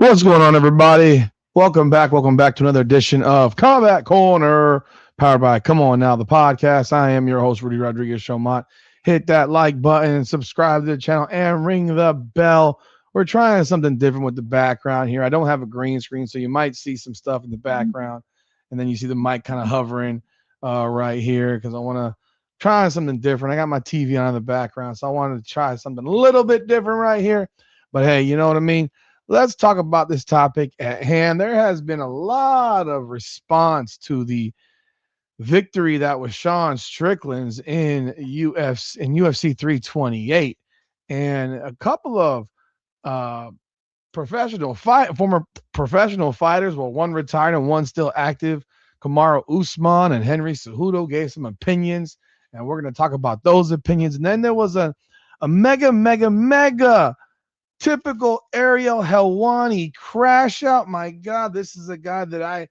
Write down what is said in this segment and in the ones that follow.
What's going on, everybody? Welcome back. Welcome back to another edition of Combat Corner, powered by Come On Now, the podcast. I am your host, Rudy Rodriguez Showmont. Hit that like button, subscribe to the channel, and ring the bell. We're trying something different with the background here. I don't have a green screen, so you might see some stuff in the background, and then you see the mic kind of hovering right here because I want to try something different. I got my TV on in the background, so I wanted to try something a little bit different right here. But hey, you know what I mean? Let's talk about this topic at hand. There has been a lot of response to the victory that was Sean Strickland's in UFC 328, and a couple of uh, former professional fighters, well, one retired and one still active. Kamaru Usman and Henry Cejudo gave some opinions, and we're going to talk about those opinions. And then there was a mega typical Ariel Helwani crash out. My God, this is a guy that I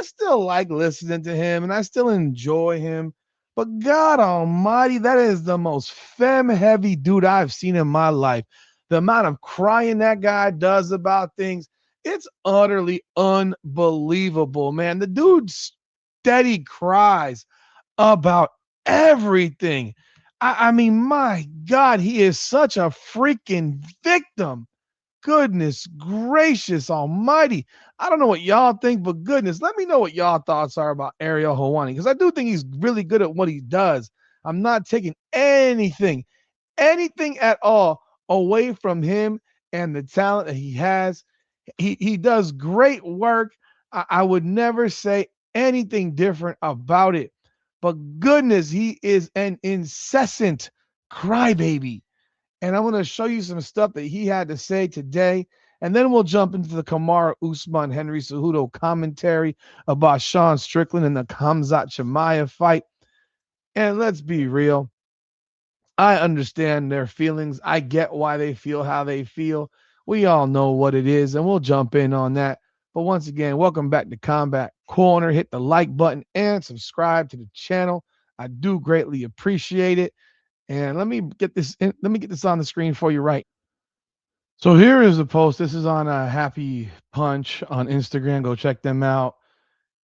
still like listening to him and I still enjoy him. But God almighty, that is the most femme-heavy dude I've seen in my life. The amount of crying that guy does about things, it's utterly unbelievable, man. The dude steady cries about everything. I mean, my God, he is such a freaking victim. Goodness gracious almighty. I don't know what y'all think, but goodness, let me know what y'all thoughts are about Ariel Helwani, because I do think he's really good at what he does. I'm not taking anything at all away from him and the talent that he has. He does great work. I would never say anything different about it. But goodness, he is an incessant crybaby. And I'm going to show you some stuff that he had to say today. And then we'll jump into the Kamaru Usman Henry Cejudo commentary about Sean Strickland and the Khamzat Chimaev fight. And let's be real. I understand their feelings. I get why they feel how they feel. We all know what it is, and we'll jump in on that. But once again, welcome back to Combat Corner. Hit the like button and subscribe to the channel. I do greatly appreciate it. And let me get this on the screen for you right. So here is the post. This is on a Happy Punch on Instagram. Go check them out.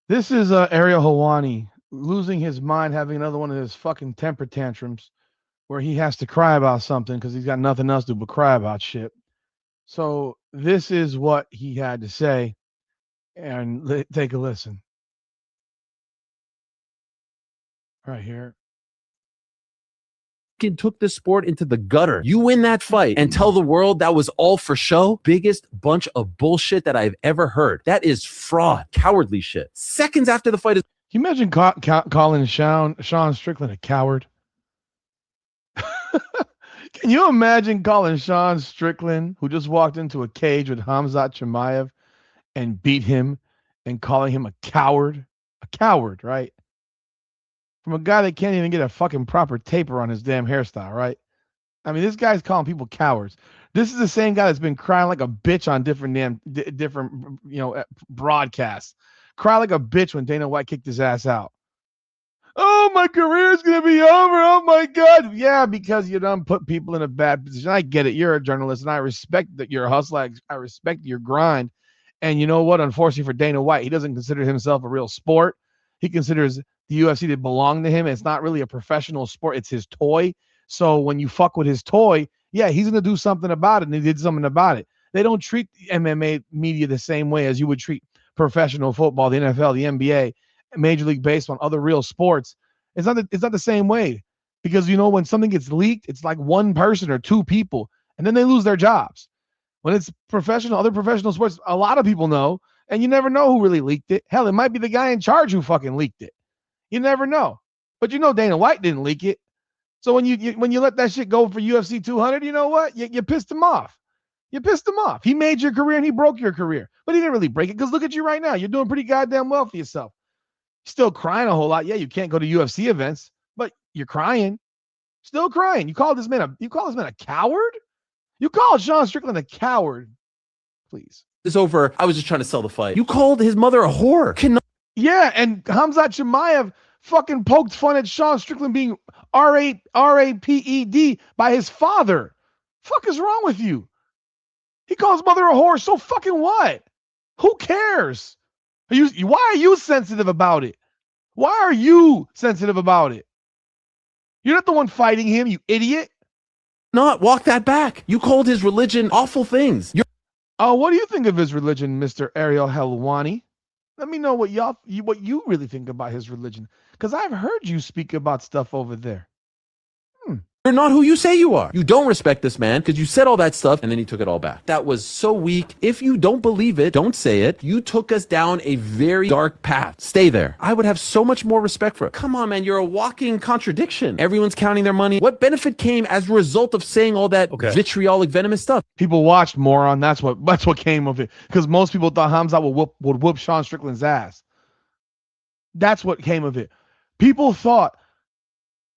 This is Ariel Helwani losing his mind, having another one of his fucking temper tantrums where he has to cry about something because he's got nothing else to do but cry about shit. So this is what he had to say, and take a listen. Right here. Took this sport into the gutter. You win that fight and tell the world that was all for show. Biggest bunch of bullshit that I've ever heard. That is fraud, cowardly shit. Seconds after the fight is. Can you imagine calling Sean Strickland a coward? Can you imagine calling Sean Strickland, who just walked into a cage with Khamzat Chimaev and beat him, and calling him a coward? A coward, right? From a guy that can't even get a fucking proper taper on his damn hairstyle, right? I mean, this guy's calling people cowards. This is the same guy that's been crying like a bitch on different broadcasts. Cry like a bitch when Dana White kicked his ass out. Oh, my career's going to be over. Oh, my God. Yeah, because you done put people in a bad position. I get it. You're a journalist, and I respect that you're a hustler. I respect your grind. And you know what? Unfortunately for Dana White, he doesn't consider himself a real sport. He considers the UFC to belong to him. It's not really a professional sport. It's his toy. So when you fuck with his toy, yeah, he's going to do something about it, and he did something about it. They don't treat MMA media the same way as you would treat professional football, the NFL, the NBA, Major League Baseball, other real sports. It's not the same way, because, you know, when something gets leaked, it's like one person or two people, and then they lose their jobs. When it's other professional sports, a lot of people know, and you never know who really leaked it. Hell, it might be the guy in charge who fucking leaked it. You never know. But you know Dana White didn't leak it. So when you let that shit go for UFC 200, you know what? You pissed him off. You pissed him off. He made your career and he broke your career. But he didn't really break it, because look at you right now. You're doing pretty goddamn well for yourself. Still crying a whole lot. Yeah, you can't go to UFC events, but you're crying. Still crying. You call this man a coward? You call Sean Strickland a coward, please. Is over. I was just trying to sell the fight. You called his mother a whore. Yeah, and Khamzat Chimaev fucking poked fun at Sean Strickland being raped by his father. Fuck is wrong with you? He calls mother a whore. So fucking what? Who cares? Why are you sensitive about it? Why are you sensitive about it? You're not the one fighting him, you idiot. Not walk that back. You called his religion awful things. Oh, what do you think of his religion, Mr. Ariel Helwani? Let me know what you really think about his religion, because I've heard you speak about stuff over there. You're not who you say you are. You don't respect this man because you said all that stuff and then he took it all back. That was so weak. If you don't believe it, don't say it. You took us down a very dark path. Stay there. I would have so much more respect for it. Come on, man. You're a walking contradiction. Everyone's counting their money. What benefit came as a result of saying all that vitriolic, venomous stuff? People watched, moron. That's what came of it. Because most people thought Hamzat would whoop Sean Strickland's ass. That's what came of it. People thought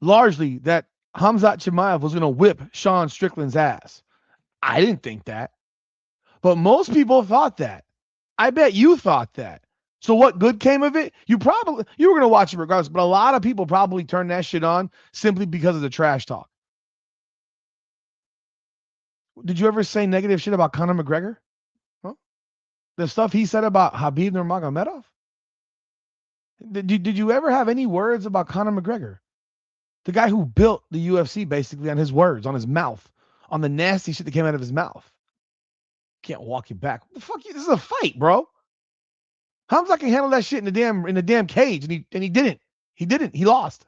largely that Hamzat Chimaev was going to whip Sean Strickland's ass. I didn't think that. But most people thought that. I bet you thought that. So what good came of it? You were going to watch it regardless, but a lot of people probably turned that shit on simply because of the trash talk. Did you ever say negative shit about Conor McGregor? Huh? The stuff he said about Khabib Nurmagomedov? Did you ever have any words about Conor McGregor? The guy who built the UFC basically on his words, on his mouth, on the nasty shit that came out of his mouth. Can't walk you back. What the fuck? This is a fight, bro. Hamza can handle that shit in the damn cage, and he didn't. He didn't. He lost.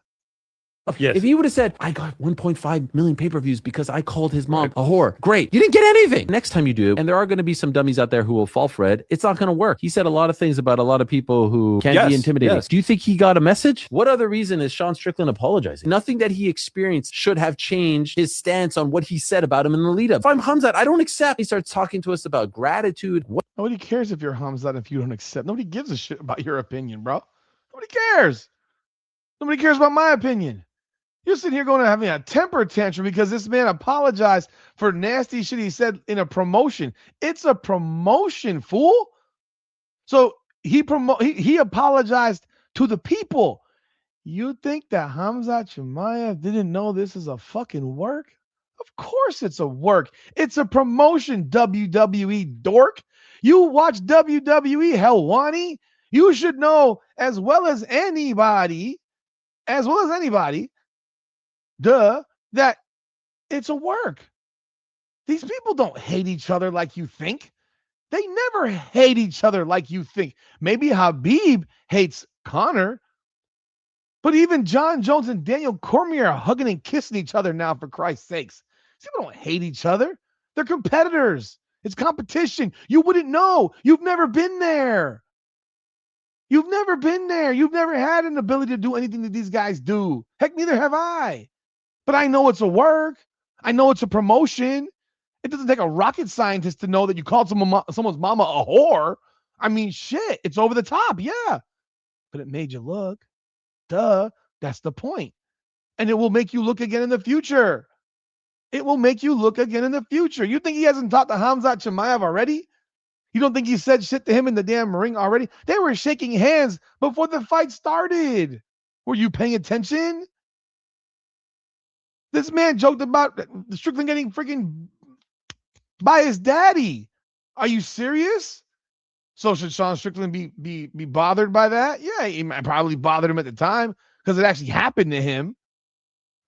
Yes. If he would have said, I got 1.5 million pay-per-views because I called his mom a whore. Great. You didn't get anything. Next time you do, and there are going to be some dummies out there who will fall for it, it's not going to work. He said a lot of things about a lot of people who can be intimidating. Yes. Do you think he got a message? What other reason is Sean Strickland apologizing? Nothing that he experienced should have changed his stance on what he said about him in the lead-up. If I'm Hamzat, I don't accept. He starts talking to us about gratitude. Nobody cares if you're Hamzat if you don't accept. Nobody gives a shit about your opinion, bro. Nobody cares. Nobody cares about my opinion. You're sitting here going to having a temper tantrum because this man apologized for nasty shit he said in a promotion. It's a promotion, fool. So he apologized to the people. You think that Hamzat Chimaev didn't know this is a fucking work? Of course it's a work. It's a promotion, WWE dork. You watch WWE, Helwani. You should know as well as anybody, that it's a work. These people don't hate each other like you think. They never hate each other like you think. Maybe Khabib hates Conor, but even John Jones and Daniel Cormier are hugging and kissing each other now, for Christ's sakes. These people don't hate each other. They're competitors. It's competition. You wouldn't know. You've never been there. You've never been there. You've never had an ability to do anything that these guys do. Heck, neither have I. But I know it's a work. I know it's a promotion. It doesn't take a rocket scientist to know that you called someone's mama a whore. I mean, shit, it's over the top, yeah. But it made you look. Duh, that's the point. And it will make you look again in the future. It will make you look again in the future. You think he hasn't talked to Hamzat Chimaev already? You don't think he said shit to him in the damn ring already? They were shaking hands before the fight started. Were you paying attention? This man joked about Strickland getting freaking by his daddy. Are you serious? So should Sean Strickland be bothered by that? Yeah, he might probably bothered him at the time because it actually happened to him.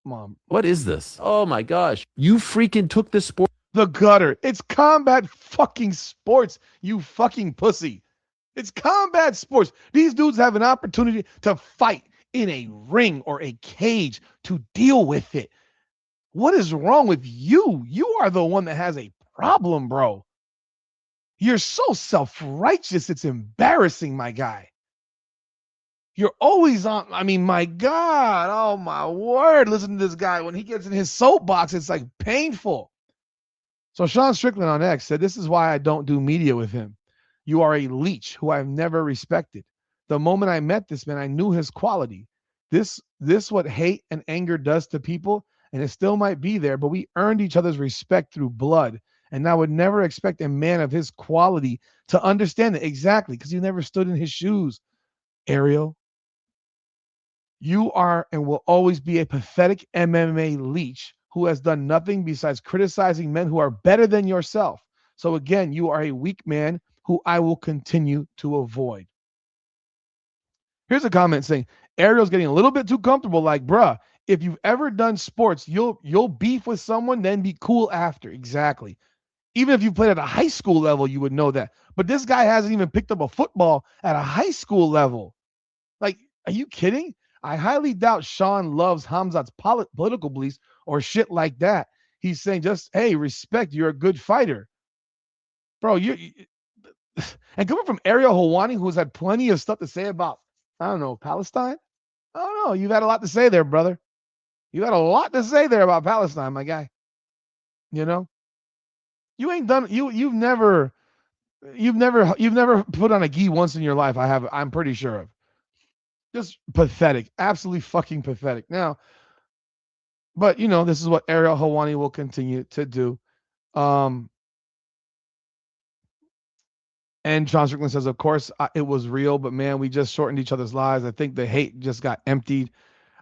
Come on. What is this? Oh my gosh. You freaking took this sport. The gutter. It's combat fucking sports, you fucking pussy. It's combat sports. These dudes have an opportunity to fight in a ring or a cage to deal with it. What is wrong with you? You are the one that has a problem, bro. You're so self-righteous. It's embarrassing, my guy. You're always on. I mean, my God. Oh, my word. Listen to this guy. When he gets in his soapbox, it's like painful. So Sean Strickland on X said, this is why I don't do media with him. You are a leech who I've never respected. The moment I met this man, I knew his quality. This what hate and anger does to people. And it still might be there, but we earned each other's respect through blood. And I would never expect a man of his quality to understand it exactly because you never stood in his shoes. Ariel, you are and will always be a pathetic MMA leech who has done nothing besides criticizing men who are better than yourself. So again, you are a weak man who I will continue to avoid. Here's a comment saying, Ariel's getting a little bit too comfortable. Like, bruh, if you've ever done sports, you'll beef with someone, then be cool after. Exactly. Even if you played at a high school level, you would know that. But this guy hasn't even picked up a football at a high school level. Like, are you kidding? I highly doubt Sean loves Hamzat's political beliefs or shit like that. He's saying just, hey, respect, you're a good fighter. Bro, and coming from Ariel Helwani, who's had plenty of stuff to say about, I don't know, Palestine? I don't know. You've had a lot to say there, brother. You had a lot to say there about Palestine, my guy. You know? You ain't done you've never put on a gi once in your life. I'm pretty sure of. Just pathetic. Absolutely fucking pathetic. Now, but this is what Ariel Helwani will continue to do. And Sean Strickland says, of course, it was real, but man, we just shortened each other's lives. I think the hate just got emptied.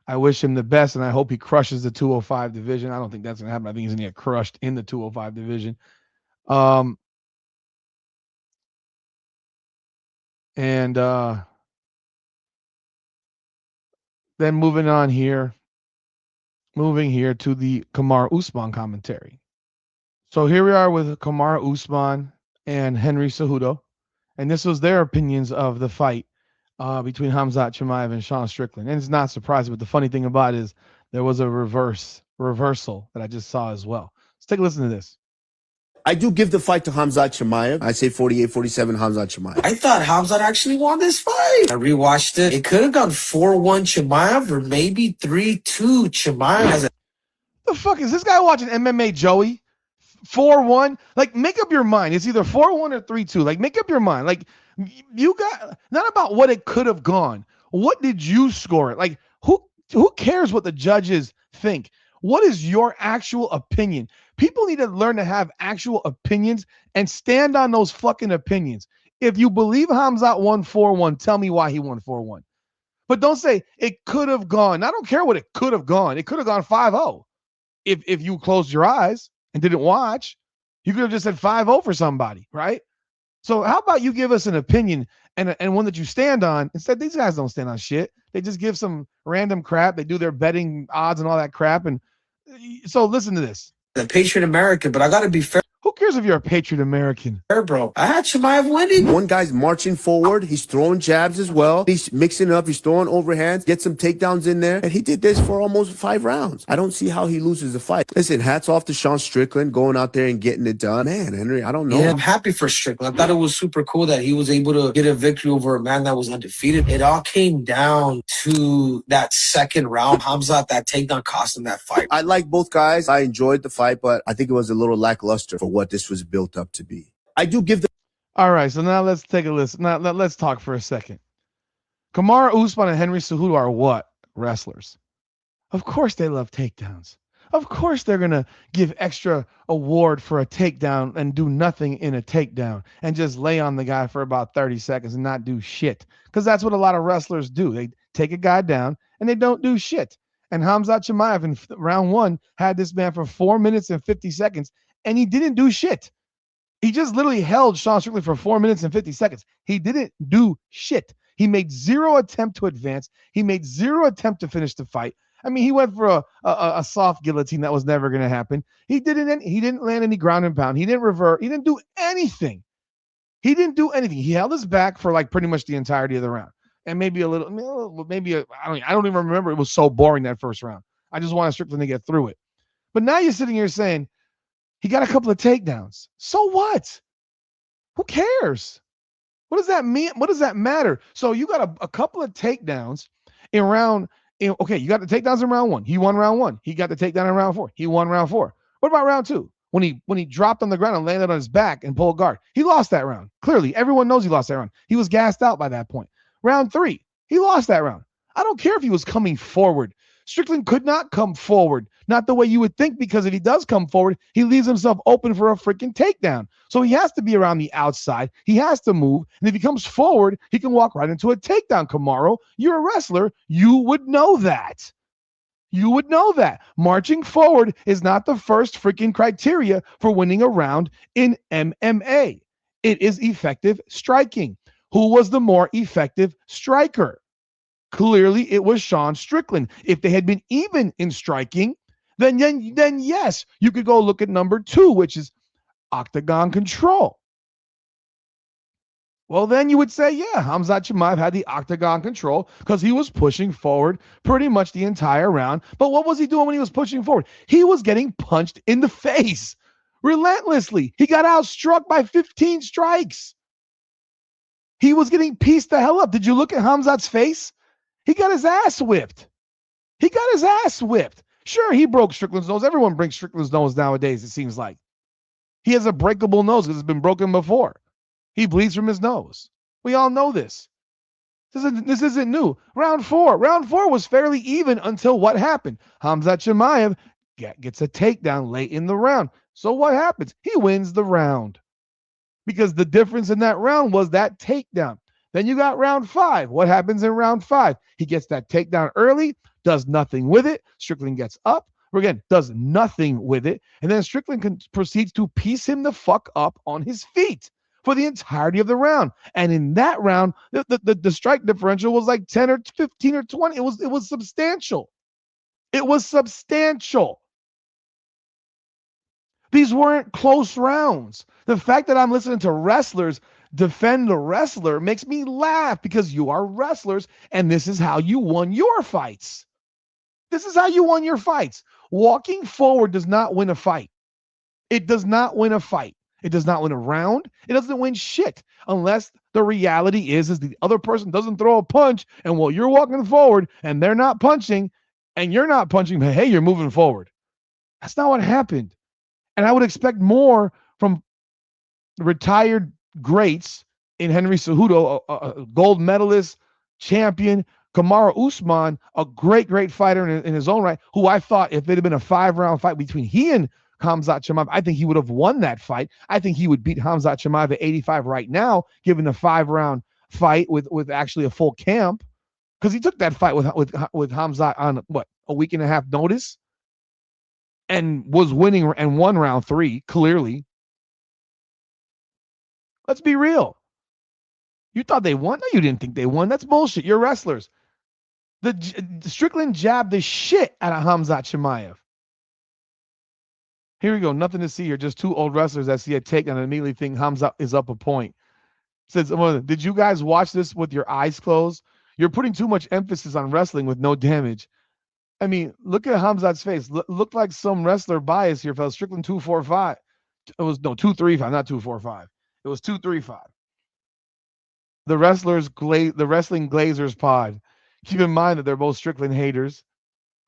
I wish him the best, and I hope he crushes the 205 division. I don't think that's going to happen. I think he's going to get crushed in the 205 division. And then moving here to the Kamaru Usman commentary. So here we are with Kamaru Usman and Henry Cejudo, and this was their opinions of the fight between Khamzat Chimaev and Sean Strickland. And it's not surprising, but the funny thing about it is there was a reversal that I just saw as well. Let's take a listen to this. I do give the fight to Khamzat Chimaev. I say 48-47 Khamzat Chimaev. I thought Khamzat actually won this fight. I rewatched it. It could have gone 4-1 Chimaev or maybe 3-2 Chimaev. The fuck is this guy watching MMA, Joey? 4-1? Like, make up your mind. It's either 4-1 or 3-2. Like, make up your mind. Like, you got not about what it could have gone. What did you score it? Like, who cares what the judges think? What is your actual opinion? People need to learn to have actual opinions and stand on those fucking opinions. If you believe Khamzat won 4-1, tell me why he won 4-1. But don't say it could have gone. I don't care what it could have gone. It could have gone 5-0. If you closed your eyes and didn't watch, you could have just said 5-0 for somebody, right? So how about you give us an opinion and one that you stand on? Instead, these guys don't stand on shit. They just give some random crap. They do their betting odds and all that crap. And so listen to this. The Patriot American, but I got to be fair. Who cares if you're a Patriot American? Bro, I had Chimaev winning. One guy's marching forward. He's throwing jabs as well. He's mixing up. He's throwing overhands. Get some takedowns in there. And he did this for almost 5 rounds. I don't see how he loses the fight. Listen, hats off to Sean Strickland going out there and getting it done. Man, Henry, I don't know. Yeah, I'm happy for Strickland. I thought it was super cool that he was able to get a victory over a man that was undefeated. It all came down to that second round. Khamzat, that takedown cost him that fight. I like both guys. I enjoyed the fight, but I think it was a little lackluster for what this was built up to be. I do give the. All right, so now let's take a listen. Now let's talk for a second. Kamaru Usman and Henry Cejudo are what? Wrestlers. Of course they love takedowns. Of course they're going to give extra award for a takedown and do nothing in a takedown and just lay on the guy for about 30 seconds and not do shit. Because that's what a lot of wrestlers do. They take a guy down and they don't do shit. And Khamzat Chimaev in round 1 had this man for 4 minutes and 50 seconds and he didn't do shit. He just literally held Sean Strickland for 4 minutes and 50 seconds. He didn't do shit. He made 0 attempt to advance. He made 0 attempt to finish the fight. I mean, he went for a soft guillotine that was never going to happen. He didn't land any ground and pound. He didn't revert. He didn't do anything. He held his back for like pretty much the entirety of the round. And maybe I don't even remember. It was so boring that first round. I just wanted Strickland to get through it. But now you're sitting here saying, he got a couple of takedowns. So what? Who cares? What does that mean? What does that matter? So you got a couple of takedowns in round. Okay, you got the takedowns in round 1. He won round 1. He got the takedown in round 4. He won round 4. What about round 2? When he dropped on the ground and landed on his back and pulled guard, he lost that round. Clearly, everyone knows he lost that round. He was gassed out by that point. Round 3, he lost that round. I don't care if he was coming forward. Strickland could not come forward, not the way you would think, because if he does come forward, he leaves himself open for a freaking takedown. So he has to be around the outside. He has to move. And if he comes forward, he can walk right into a takedown. Kamaru, you're a wrestler. You would know that. You would know that. Marching forward is not the first freaking criteria for winning a round in MMA. It is effective striking. Who was the more effective striker? Clearly, it was Sean Strickland. If they had been even in striking, then yes, you could go look at number 2, which is octagon control. Well, then you would say, yeah, Khamzat Chimaev had the octagon control because he was pushing forward pretty much the entire round. But what was he doing when he was pushing forward? He was getting punched in the face relentlessly. He got outstruck by 15 strikes. He was getting pieced the hell up. Did you look at Khamzat's face? He got his ass whipped. Sure, he broke Strickland's nose. Everyone breaks Strickland's nose nowadays, it seems like. He has a breakable nose because it's been broken before. He bleeds from his nose. We all know this. This isn't new. Round four was fairly even until what happened? Khamzat Chimaev gets a takedown late in the round. So what happens? He wins the round. Because the difference in that round was that takedown. Then you got round 5. What happens in round 5? He gets that takedown early, does nothing with it. Strickland gets up. Again, does nothing with it. And then Strickland proceeds to piece him the fuck up on his feet for the entirety of the round. And in that round, the strike differential was like 10 or 15 or 20. It was substantial. It was substantial. These weren't close rounds. The fact that I'm listening to wrestlers defend the wrestler makes me laugh because you are wrestlers and this is how you won your fights. Walking forward does not win a fight. It does not win a fight. It does not win a round. It doesn't win shit unless the reality is the other person doesn't throw a punch and while you're walking forward and they're not punching and you're not punching, but hey, you're moving forward. That's not what happened. And I would expect more from retired greats in Henry Cejudo, a gold medalist, champion, Kamaru Usman, a great fighter in his own right, who I thought if it had been a 5-round fight between he and Khamzat Chimaev, I think he would have won that fight. I think he would beat Khamzat Chimaev at 85 right now, given a 5-round fight with actually a full camp, because he took that fight with Khamzat on a week and a half notice, and was winning and won round 3 clearly. Let's be real. You thought they won? No, you didn't think they won. That's bullshit. You're wrestlers. The Strickland jabbed the shit out of Khamzat Chimaev. Here we go. Nothing to see here. Just 2 old wrestlers that see a takedown and immediately think Khamzat is up a point. Says, did you guys watch this with your eyes closed? You're putting too much emphasis on wrestling with no damage. I mean, look at Khamzat's face. Looked like some wrestler bias here, fellas. Strickland 245. It was 235, not 245. It was 235. The Wrestling Glazers pod. Keep in mind that they're both Strickland haters.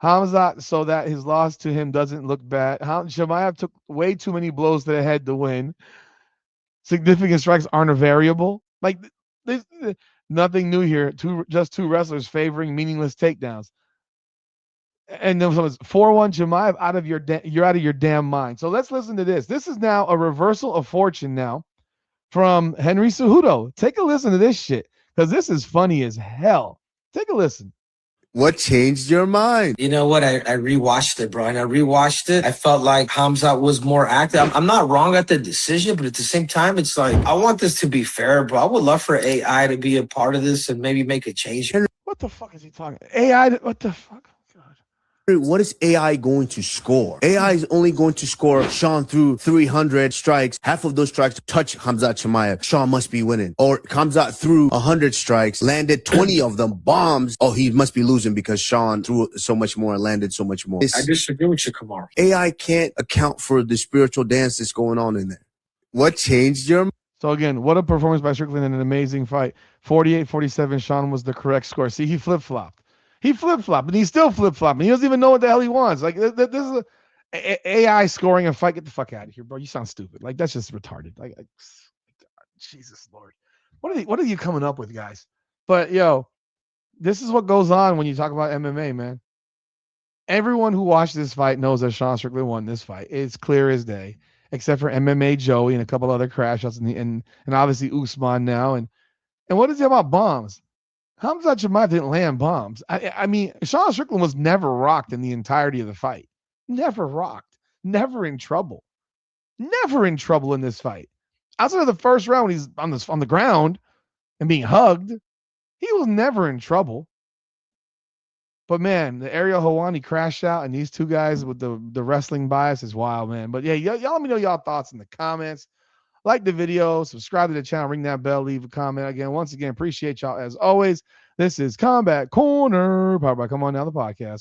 Khamzat, so that his loss to him doesn't look bad. Chimaev took way too many blows to the head to win. Significant strikes aren't a variable. Like, there's nothing new here. Just two wrestlers favoring meaningless takedowns. And then someone's 4-1 Chimaev, you're out of your damn mind. So let's listen to this. This is now a reversal of fortune now from Henry Cejudo. Take a listen to this shit because this is funny as hell. Take a listen. What changed your mind? You know what? I rewatched it, bro. And I rewatched it. I felt like Khamzat was more active. I'm not wrong at the decision, but at the same time, it's like, I want this to be fair, bro. I would love for AI to be a part of this and maybe make a change. What the fuck is he talking? AI? What the fuck? What is AI going to score? AI is only going to score Sean through 300 strikes. Half of those strikes touch Khamzat Chimaev. Sean must be winning. Or Khamzat threw 100 strikes, landed 20 of them, bombs. Oh, he must be losing because Sean threw so much more and landed so much more. I disagree with you, Kamaru. AI can't account for the spiritual dance that's going on in there. What changed your mind? So again, what a performance by Strickland in an amazing fight. 48-47, Sean was the correct score. See, he flip-flopped. He flip-flopped, and he's still flip-flopping. He doesn't even know what the hell he wants. Like, this is AI scoring a fight. Get the fuck out of here, bro. You sound stupid. Like, that's just retarded. Like Jesus Lord. What are you coming up with, guys? But, yo, this is what goes on when you talk about MMA, man. Everyone who watched this fight knows that Sean Strickland won this fight. It's clear as day, except for MMA Joey and a couple other crash outs and obviously Usman now. And what is it about bombs? Hamza Chimaev didn't land bombs. I mean, Sean Strickland was never rocked in the entirety of the fight. Never rocked. Never in trouble. Never in trouble in this fight. Outside of the first round when he's on the ground and being hugged, he was never in trouble. But man, the Ariel Helwani crash out and these two guys with the wrestling bias is wild, man. But yeah, y'all let me know y'all thoughts in the comments. Like the video, subscribe to the channel, ring that bell, leave a comment. Again, once again, appreciate y'all as always. This is Combat Corner, powered by Come On Now, the podcast.